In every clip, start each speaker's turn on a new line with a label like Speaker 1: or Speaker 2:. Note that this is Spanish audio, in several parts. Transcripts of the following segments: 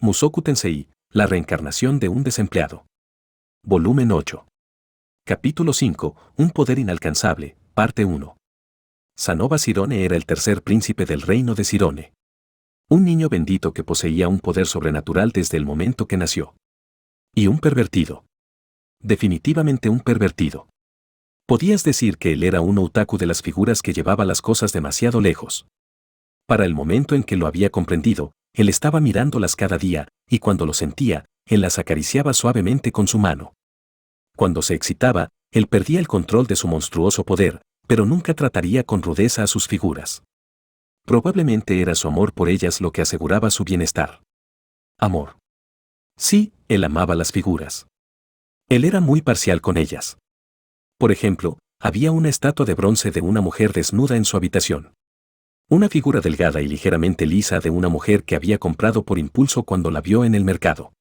Speaker 1: Mushoku Tensei, la reencarnación de un desempleado. Volumen 8. Capítulo 5, un poder inalcanzable, parte 1. Sanoba Sirone era el tercer príncipe del reino de Sirone. Un niño bendito que poseía un poder sobrenatural desde el momento que nació. Y un pervertido. Definitivamente un pervertido. Podías decir que él era un otaku de las figuras que llevaba las cosas demasiado lejos. Para el momento en que lo había comprendido, él estaba mirándolas cada día, y cuando lo sentía, él las acariciaba suavemente con su mano. Cuando se excitaba, él perdía el control de su monstruoso poder, pero nunca trataría con rudeza a sus figuras. Probablemente era su amor por ellas lo que aseguraba su bienestar. Amor. Sí, él amaba las figuras. Él era muy parcial con ellas. Por ejemplo, había una estatua de bronce de una mujer desnuda en su habitación. Una figura delgada y ligeramente lisa de una mujer que había comprado por impulso cuando la vio en el mercado.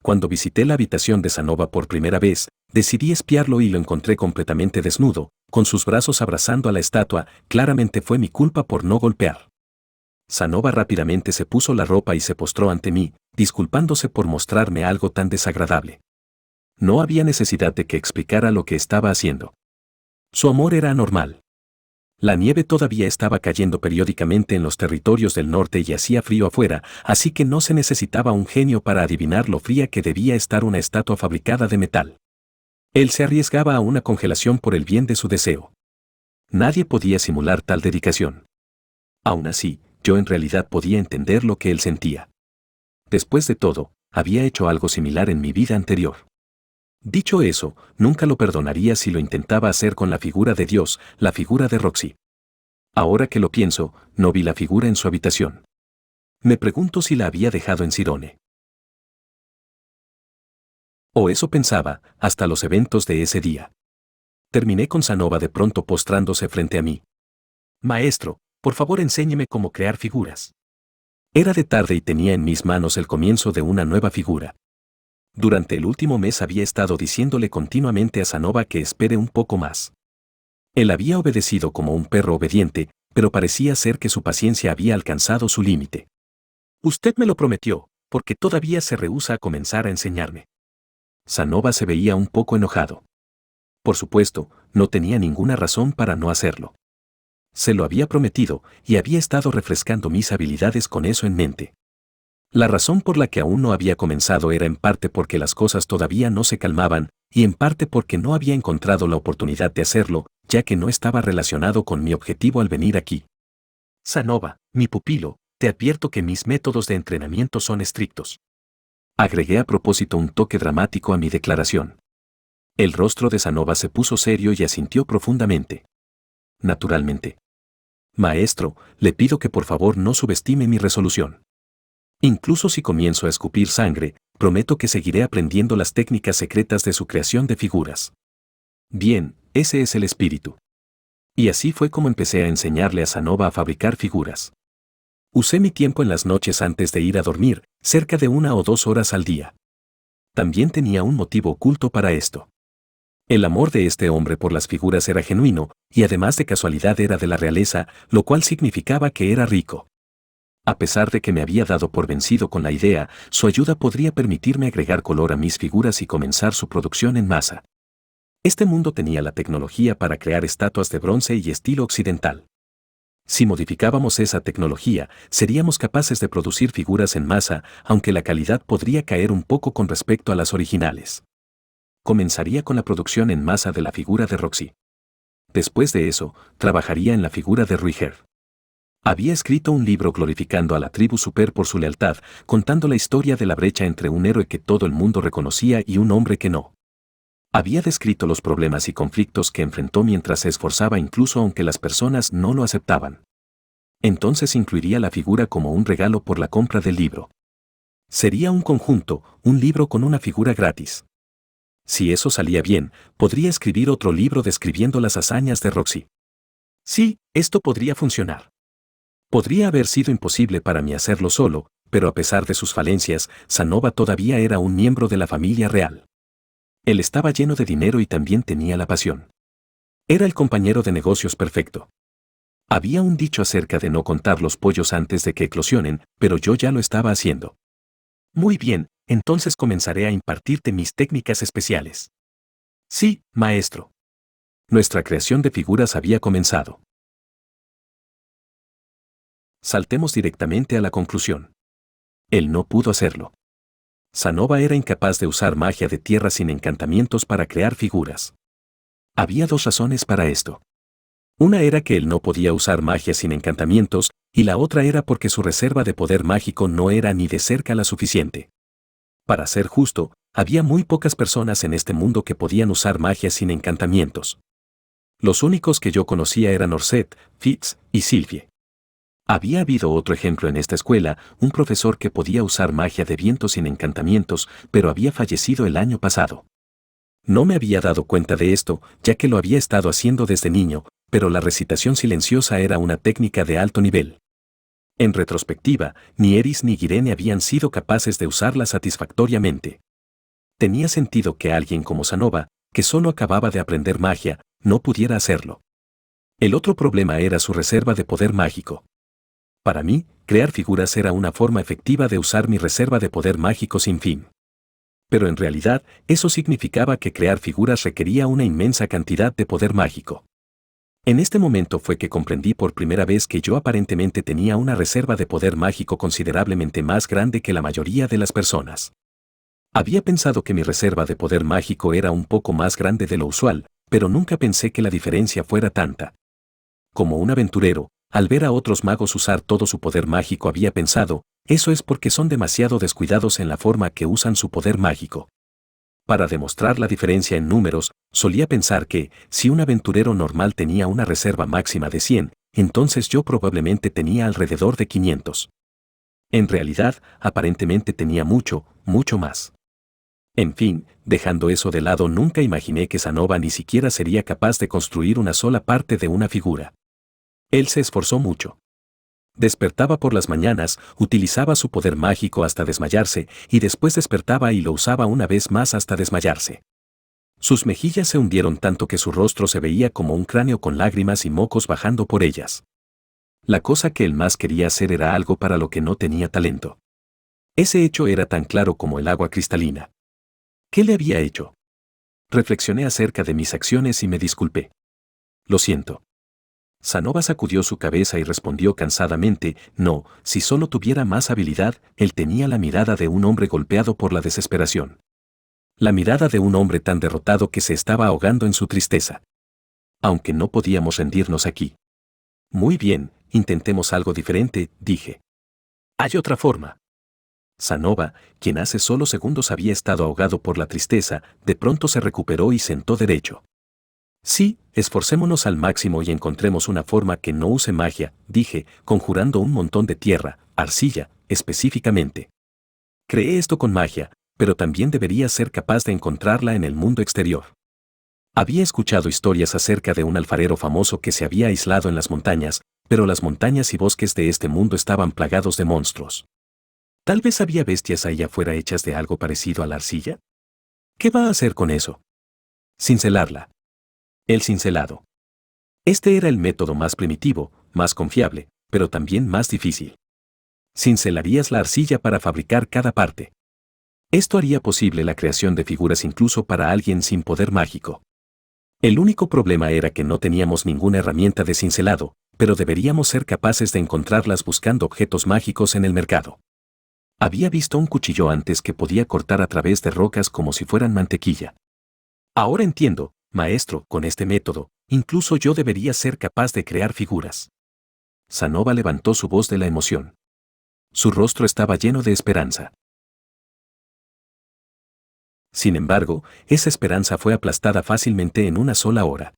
Speaker 1: Cuando visité la habitación de Sanoba por primera vez, decidí espiarlo y lo encontré completamente desnudo, con sus brazos abrazando a la estatua. Claramente fue mi culpa por no golpear. Sanoba rápidamente se puso la ropa y se postró ante mí, disculpándose por mostrarme algo tan desagradable. No había necesidad de que explicara lo que estaba haciendo. Su amor era anormal. La nieve todavía estaba cayendo periódicamente en los territorios del norte y hacía frío afuera, así que no se necesitaba un genio para adivinar lo fría que debía estar una estatua fabricada de metal. Él se arriesgaba a una congelación por el bien de su deseo. Nadie podía simular tal dedicación. Aún así, yo en realidad podía entender lo que él sentía. Después de todo, había hecho algo similar en mi vida anterior. Dicho eso, nunca lo perdonaría si lo intentaba hacer con la figura de Dios, la figura de Roxy. Ahora que lo pienso, no vi la figura en su habitación. Me pregunto si la había dejado en Sirone. O eso pensaba, hasta los eventos de ese día. Terminé con Sanoba de pronto postrándose frente a mí. Maestro, por favor enséñeme cómo crear figuras. Era de tarde y tenía en mis manos el comienzo de una nueva figura. Durante el último mes había estado diciéndole continuamente a Sanoba que espere un poco más. Él había obedecido como un perro obediente, pero parecía ser que su paciencia había alcanzado su límite. Usted me lo prometió, porque todavía se rehúsa a comenzar a enseñarme. Sanoba se veía un poco enojado. Por supuesto, no tenía ninguna razón para no hacerlo. Se lo había prometido, y había estado refrescando mis habilidades con eso en mente. La razón por la que aún no había comenzado era en parte porque las cosas todavía no se calmaban, y en parte porque no había encontrado la oportunidad de hacerlo, ya que no estaba relacionado con mi objetivo al venir aquí. Sanoba, mi pupilo, te advierto que mis métodos de entrenamiento son estrictos. Agregué a propósito un toque dramático a mi declaración. El rostro de Sanoba se puso serio y asintió profundamente. Naturalmente. Maestro, le pido que por favor no subestime mi resolución. Incluso si comienzo a escupir sangre, prometo que seguiré aprendiendo las técnicas secretas de su creación de figuras. Bien, ese es el espíritu. Y así fue como empecé a enseñarle a Sanoba a fabricar figuras. Usé mi tiempo en las noches antes de ir a dormir, cerca de 1 o 2 horas al día. También tenía un motivo oculto para esto. El amor de este hombre por las figuras era genuino, y además de casualidad era de la realeza, lo cual significaba que era rico. A pesar de que me había dado por vencido con la idea, su ayuda podría permitirme agregar color a mis figuras y comenzar su producción en masa. Este mundo tenía la tecnología para crear estatuas de bronce y estilo occidental. Si modificábamos esa tecnología, seríamos capaces de producir figuras en masa, aunque la calidad podría caer un poco con respecto a las originales. Comenzaría con la producción en masa de la figura de Roxy. Después de eso, trabajaría en la figura de Ruiger. Había escrito un libro glorificando a la tribu Super por su lealtad, contando la historia de la brecha entre un héroe que todo el mundo reconocía y un hombre que no. Había descrito los problemas y conflictos que enfrentó mientras se esforzaba incluso aunque las personas no lo aceptaban. Entonces incluiría la figura como un regalo por la compra del libro. Sería un conjunto, un libro con una figura gratis. Si eso salía bien, podría escribir otro libro describiendo las hazañas de Roxy. Sí, esto podría funcionar. Podría haber sido imposible para mí hacerlo solo, pero a pesar de sus falencias, Sanoba todavía era un miembro de la familia real. Él estaba lleno de dinero y también tenía la pasión. Era el compañero de negocios perfecto. Había un dicho acerca de no contar los pollos antes de que eclosionen, pero yo ya lo estaba haciendo. Muy bien, entonces comenzaré a impartirte mis técnicas especiales. Sí, maestro. Nuestra creación de figuras había comenzado. Saltemos directamente a la conclusión. Él no pudo hacerlo. Sanova era incapaz de usar magia de tierra sin encantamientos para crear figuras. Había dos razones para esto. Una era que él no podía usar magia sin encantamientos, y la otra era porque su reserva de poder mágico no era ni de cerca la suficiente. Para ser justo, había muy pocas personas en este mundo que podían usar magia sin encantamientos. Los únicos que yo conocía eran Orset, Fitz y Sylvie. Había habido otro ejemplo en esta escuela, un profesor que podía usar magia de viento sin encantamientos, pero había fallecido el año pasado. No me había dado cuenta de esto, ya que lo había estado haciendo desde niño, pero la recitación silenciosa era una técnica de alto nivel. En retrospectiva, ni Eris ni Girene habían sido capaces de usarla satisfactoriamente. Tenía sentido que alguien como Sanova, que solo acababa de aprender magia, no pudiera hacerlo. El otro problema era su reserva de poder mágico. Para mí, crear figuras era una forma efectiva de usar mi reserva de poder mágico sin fin. Pero en realidad, eso significaba que crear figuras requería una inmensa cantidad de poder mágico. En este momento fue que comprendí por primera vez que yo aparentemente tenía una reserva de poder mágico considerablemente más grande que la mayoría de las personas. Había pensado que mi reserva de poder mágico era un poco más grande de lo usual, pero nunca pensé que la diferencia fuera tanta. Como un aventurero, al ver a otros magos usar todo su poder mágico había pensado, eso es porque son demasiado descuidados en la forma que usan su poder mágico. Para demostrar la diferencia en números, solía pensar que, si un aventurero normal tenía una reserva máxima de 100, entonces yo probablemente tenía alrededor de 500. En realidad, aparentemente tenía mucho, mucho más. En fin, dejando eso de lado, nunca imaginé que Sanova ni siquiera sería capaz de construir una sola parte de una figura. Él se esforzó mucho. Despertaba por las mañanas, utilizaba su poder mágico hasta desmayarse, y después despertaba y lo usaba una vez más hasta desmayarse. Sus mejillas se hundieron tanto que su rostro se veía como un cráneo con lágrimas y mocos bajando por ellas. La cosa que él más quería hacer era algo para lo que no tenía talento. Ese hecho era tan claro como el agua cristalina. ¿Qué le había hecho? Reflexioné acerca de mis acciones y me disculpé. Lo siento. Sanova sacudió su cabeza y respondió cansadamente, no, si solo tuviera más habilidad, él tenía la mirada de un hombre golpeado por la desesperación. La mirada de un hombre tan derrotado que se estaba ahogando en su tristeza. Aunque no podíamos rendirnos aquí. Muy bien, intentemos algo diferente, dije. Hay otra forma. Sanova, quien hace solo segundos había estado ahogado por la tristeza, de pronto se recuperó y sentó derecho. Sí, esforcémonos al máximo y encontremos una forma que no use magia, dije, conjurando un montón de tierra, arcilla, específicamente. Creé esto con magia, pero también debería ser capaz de encontrarla en el mundo exterior. Había escuchado historias acerca de un alfarero famoso que se había aislado en las montañas, pero las montañas y bosques de este mundo estaban plagados de monstruos. Tal vez había bestias allá afuera hechas de algo parecido a la arcilla. ¿Qué va a hacer con eso? Cincelarla. El cincelado. Este era el método más primitivo, más confiable, pero también más difícil. Cincelarías la arcilla para fabricar cada parte. Esto haría posible la creación de figuras incluso para alguien sin poder mágico. El único problema era que no teníamos ninguna herramienta de cincelado, pero deberíamos ser capaces de encontrarlas buscando objetos mágicos en el mercado. Había visto un cuchillo antes que podía cortar a través de rocas como si fueran mantequilla. Ahora entiendo, maestro, con este método, incluso yo debería ser capaz de crear figuras. Sanova levantó su voz de la emoción. Su rostro estaba lleno de esperanza. Sin embargo, esa esperanza fue aplastada fácilmente en una sola hora.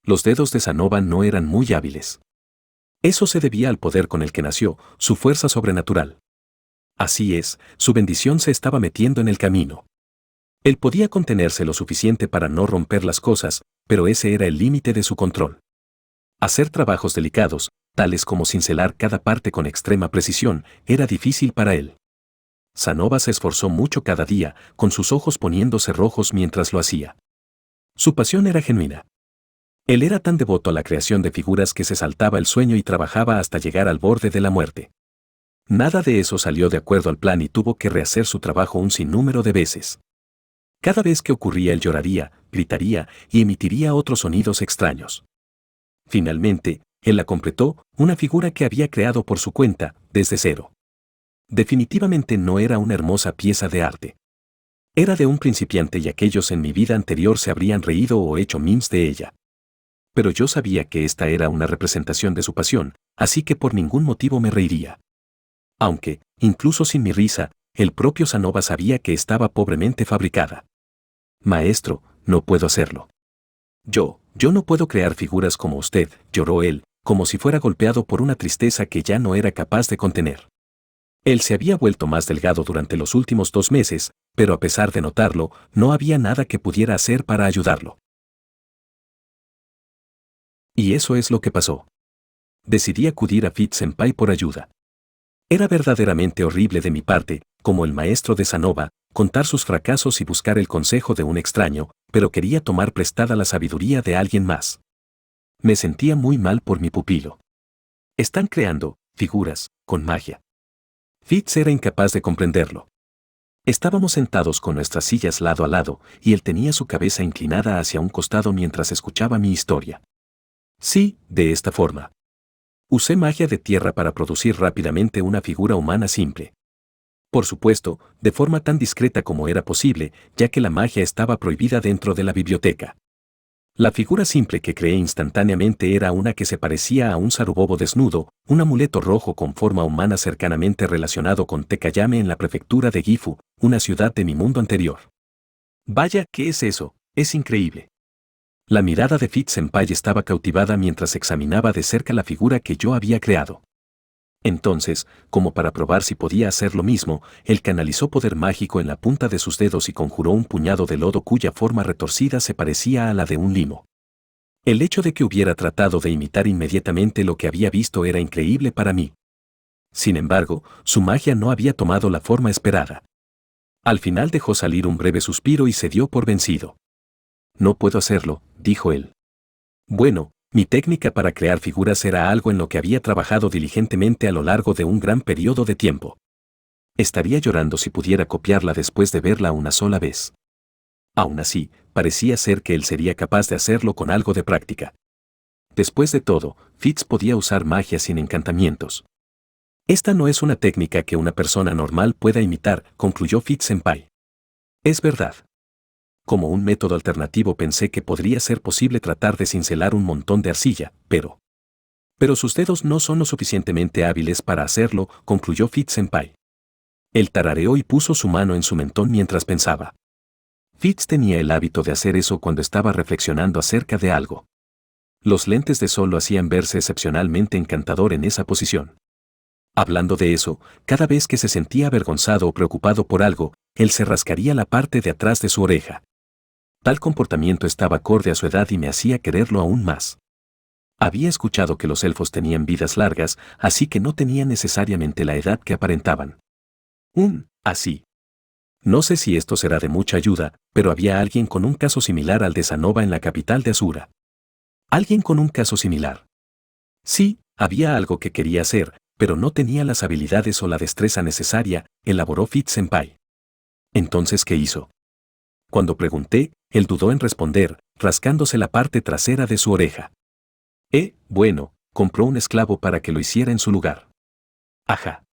Speaker 1: Los dedos de Sanova no eran muy hábiles. Eso se debía al poder con el que nació, su fuerza sobrenatural. Así es, su bendición se estaba metiendo en el camino. Él podía contenerse lo suficiente para no romper las cosas, pero ese era el límite de su control. Hacer trabajos delicados, tales como cincelar cada parte con extrema precisión, era difícil para él. Sanova se esforzó mucho cada día, con sus ojos poniéndose rojos mientras lo hacía. Su pasión era genuina. Él era tan devoto a la creación de figuras que se saltaba el sueño y trabajaba hasta llegar al borde de la muerte. Nada de eso salió de acuerdo al plan y tuvo que rehacer su trabajo un sinnúmero de veces. Cada vez que ocurría él lloraría, gritaría y emitiría otros sonidos extraños. Finalmente, él la completó, una figura que había creado por su cuenta, desde cero. Definitivamente no era una hermosa pieza de arte. Era de un principiante y aquellos en mi vida anterior se habrían reído o hecho memes de ella. Pero yo sabía que esta era una representación de su pasión, así que por ningún motivo me reiría. Aunque, incluso sin mi risa, el propio Sanova sabía que estaba pobremente fabricada. Maestro, no puedo hacerlo. Yo no puedo crear figuras como usted, lloró él, como si fuera golpeado por una tristeza que ya no era capaz de contener. Él se había vuelto más delgado durante los últimos 2 meses, pero a pesar de notarlo, no había nada que pudiera hacer para ayudarlo. Y eso es lo que pasó. Decidí acudir a Fitz-senpai por ayuda. Era verdaderamente horrible de mi parte, como el maestro de Sanova, contar sus fracasos y buscar el consejo de un extraño, pero quería tomar prestada la sabiduría de alguien más. Me sentía muy mal por mi pupilo. Están creando figuras con magia. Fitz era incapaz de comprenderlo. Estábamos sentados con nuestras sillas lado a lado, y él tenía su cabeza inclinada hacia un costado mientras escuchaba mi historia. Sí, de esta forma. Usé magia de tierra para producir rápidamente una figura humana simple. Por supuesto, de forma tan discreta como era posible, ya que la magia estaba prohibida dentro de la biblioteca. La figura simple que creé instantáneamente era una que se parecía a un sarubobo desnudo, un amuleto rojo con forma humana cercanamente relacionado con Tekayame en la prefectura de Gifu, una ciudad de mi mundo anterior. Vaya, ¿qué es eso? Es increíble. La mirada de Fitz-senpai estaba cautivada mientras examinaba de cerca la figura que yo había creado. Entonces, como para probar si podía hacer lo mismo, él canalizó poder mágico en la punta de sus dedos y conjuró un puñado de lodo cuya forma retorcida se parecía a la de un limo. El hecho de que hubiera tratado de imitar inmediatamente lo que había visto era increíble para mí. Sin embargo, su magia no había tomado la forma esperada. Al final dejó salir un breve suspiro y se dio por vencido. No puedo hacerlo, dijo él. Bueno, mi técnica para crear figuras era algo en lo que había trabajado diligentemente a lo largo de un gran periodo de tiempo. Estaría llorando si pudiera copiarla después de verla una sola vez. Aún así, parecía ser que él sería capaz de hacerlo con algo de práctica. Después de todo, Fitz podía usar magia sin encantamientos. Esta no es una técnica que una persona normal pueda imitar, concluyó Fitz-senpai. Es verdad. Como un método alternativo pensé que podría ser posible tratar de cincelar un montón de arcilla, pero sus dedos no son lo suficientemente hábiles para hacerlo, concluyó Fitz-senpai. Él tarareó y puso su mano en su mentón mientras pensaba. Fitz tenía el hábito de hacer eso cuando estaba reflexionando acerca de algo. Los lentes de sol lo hacían verse excepcionalmente encantador en esa posición. Hablando de eso, cada vez que se sentía avergonzado o preocupado por algo, él se rascaría la parte de atrás de su oreja. Tal comportamiento estaba acorde a su edad y me hacía quererlo aún más. Había escuchado que los elfos tenían vidas largas, así que no tenían necesariamente la edad que aparentaban. Así. No sé si esto será de mucha ayuda, pero había alguien con un caso similar al de Sanova en la capital de Asura. Alguien con un caso similar. Sí, había algo que quería hacer, pero no tenía las habilidades o la destreza necesaria, elaboró Fitz-senpai. Entonces, ¿qué hizo? Cuando pregunté, él dudó en responder, rascándose la parte trasera de su oreja. Bueno, compró un esclavo para que lo hiciera en su lugar. Ajá.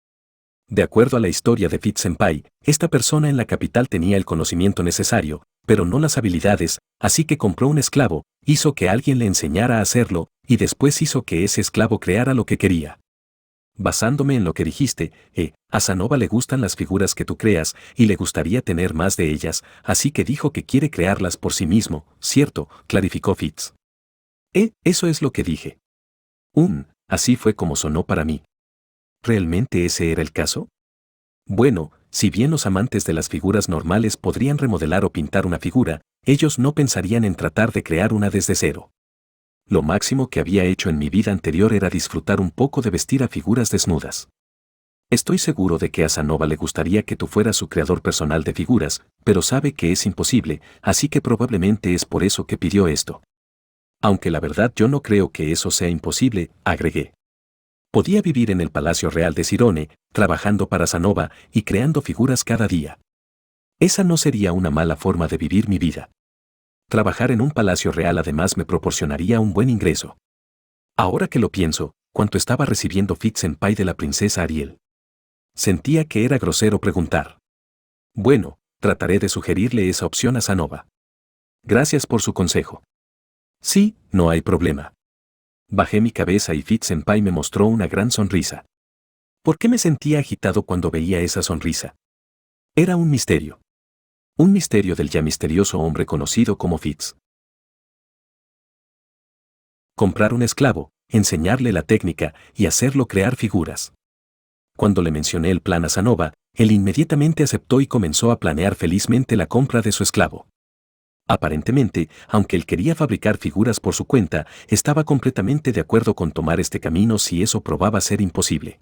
Speaker 1: De acuerdo a la historia de Fitz-senpai, esta persona en la capital tenía el conocimiento necesario, pero no las habilidades, así que compró un esclavo, hizo que alguien le enseñara a hacerlo, y después hizo que ese esclavo creara lo que quería. Basándome en lo que dijiste, a Sanova le gustan las figuras que tú creas y le gustaría tener más de ellas, así que dijo que quiere crearlas por sí mismo, ¿cierto?, clarificó Fitz. Eso es lo que dije. Así fue como sonó para mí. ¿Realmente ese era el caso? Bueno, si bien los amantes de las figuras normales podrían remodelar o pintar una figura, ellos no pensarían en tratar de crear una desde cero. Lo máximo que había hecho en mi vida anterior era disfrutar un poco de vestir a figuras desnudas. Estoy seguro de que a Sanova le gustaría que tú fueras su creador personal de figuras, pero sabe que es imposible, así que probablemente es por eso que pidió esto. Aunque la verdad yo no creo que eso sea imposible, agregué. Podía vivir en el Palacio Real de Cirone, trabajando para Sanova y creando figuras cada día. Esa no sería una mala forma de vivir mi vida. Trabajar en un palacio real además me proporcionaría un buen ingreso. Ahora que lo pienso, ¿cuánto estaba recibiendo Fitz-senpai de la princesa Ariel? Sentía que era grosero preguntar. Bueno, trataré de sugerirle esa opción a Sanova. Gracias por su consejo. Sí, no hay problema. Bajé mi cabeza y Fitz-senpai me mostró una gran sonrisa. ¿Por qué me sentía agitado cuando veía esa sonrisa? Era un misterio. Un misterio del ya misterioso hombre conocido como Fitz. Comprar un esclavo, enseñarle la técnica y hacerlo crear figuras. Cuando le mencioné el plan a Sanova, él inmediatamente aceptó y comenzó a planear felizmente la compra de su esclavo. Aparentemente, aunque él quería fabricar figuras por su cuenta, estaba completamente de acuerdo con tomar este camino si eso probaba ser imposible.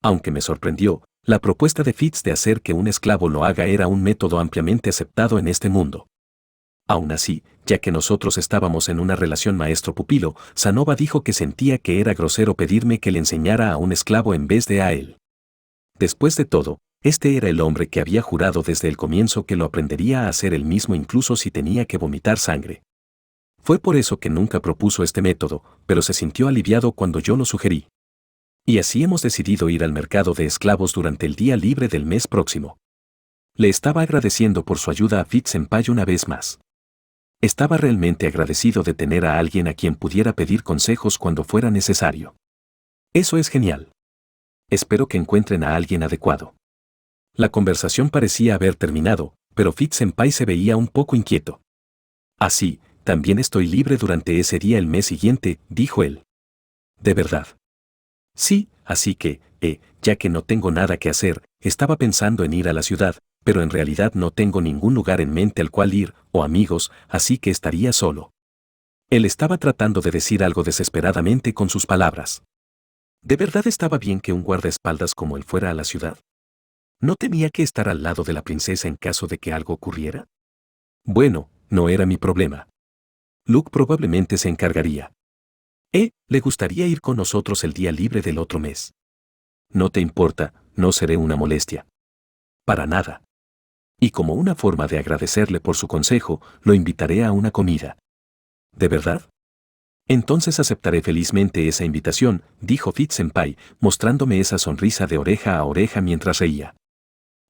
Speaker 1: Aunque me sorprendió, la propuesta de Fitz de hacer que un esclavo lo haga era un método ampliamente aceptado en este mundo. Aún así, ya que nosotros estábamos en una relación maestro-pupilo, Sanova dijo que sentía que era grosero pedirme que le enseñara a un esclavo en vez de a él. Después de todo, este era el hombre que había jurado desde el comienzo que lo aprendería a hacer él mismo incluso si tenía que vomitar sangre. Fue por eso que nunca propuso este método, pero se sintió aliviado cuando yo lo sugerí. Y así hemos decidido ir al mercado de esclavos durante el día libre del mes próximo. Le estaba agradeciendo por su ayuda a Fitz-senpai una vez más. Estaba realmente agradecido de tener a alguien a quien pudiera pedir consejos cuando fuera necesario. Eso es genial. Espero que encuentren a alguien adecuado. La conversación parecía haber terminado, pero Fitz-senpai se veía un poco inquieto. Así, también estoy libre durante ese día el mes siguiente, dijo él. ¿De verdad? Sí, así que, ya que no tengo nada que hacer, estaba pensando en ir a la ciudad, pero en realidad no tengo ningún lugar en mente al cual ir, o amigos, así que estaría solo. Él estaba tratando de decir algo desesperadamente con sus palabras. ¿De verdad estaba bien que un guardaespaldas como él fuera a la ciudad? ¿No temía que estar al lado de la princesa en caso de que algo ocurriera? Bueno, no era mi problema. Luke probablemente se encargaría. ¿Le gustaría ir con nosotros el día libre del otro mes? No te importa, no seré una molestia. Para nada. Y como una forma de agradecerle por su consejo, lo invitaré a una comida. ¿De verdad? Entonces aceptaré felizmente esa invitación, dijo Fitz-senpai, mostrándome esa sonrisa de oreja a oreja mientras reía.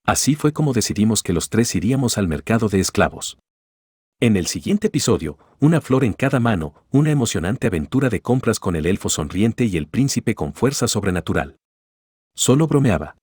Speaker 1: Así fue como decidimos que los tres iríamos al mercado de esclavos. En el siguiente episodio, una flor en cada mano, una emocionante aventura de compras con el elfo sonriente y el príncipe con fuerza sobrenatural. Solo bromeaba.